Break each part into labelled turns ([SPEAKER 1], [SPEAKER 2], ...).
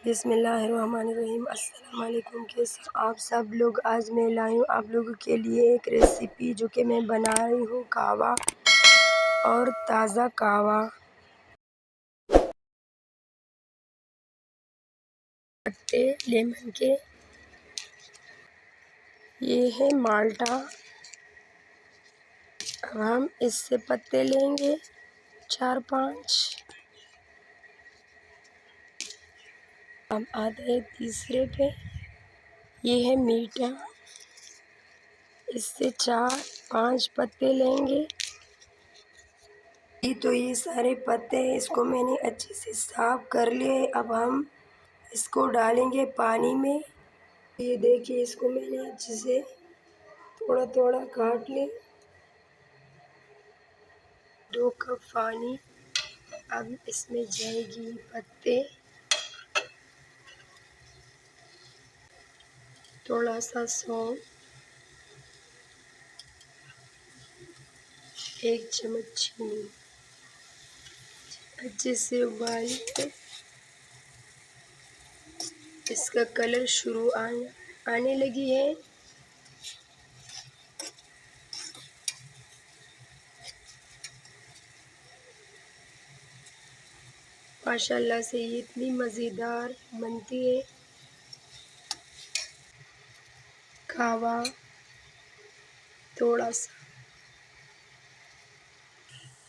[SPEAKER 1] बिस्मिल्लाहिर्रहमानिर्रहीम। अस्सलाम वालेकुम। कैसे आप सब लोग। आज मैं लाई हूँ आप लोगों के लिए एक रेसिपी जो कि मैं बना रही हूँ कहवा और ताज़ा कहवा। पत्ते लेमन के, ये है माल्टा। अब हम इससे पत्ते लेंगे 4-5। अब आते हैं तीसरे पे, ये है मीठा। इससे 4-5 पत्ते लेंगे। तो ये सारे पत्ते हैं, इसको मैंने अच्छे से साफ कर लिए। अब हम इसको डालेंगे पानी में। ये देखिए, इसको मैंने अच्छे से थोड़ा थोड़ा काट लिया। 2 कप पानी। अब इसमें जाएगी पत्ते, थोड़ा सा सौंफ, 1 चम्मच चीनी। अच्छे से उबाल के इसका कलर शुरू आने लगी है। माशाल्लाह से ये इतनी मज़ेदार बनती है कहवा। थोड़ा सा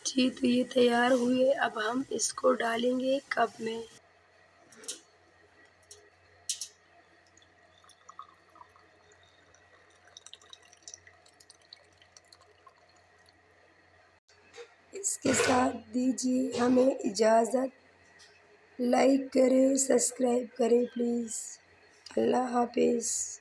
[SPEAKER 1] जी, तो ये तैयार हुए। अब हम इसको डालेंगे कप में। इसके साथ दीजिए हमें इजाज़त। लाइक करें, सब्सक्राइब करें प्लीज़। अल्लाह हाफिज़।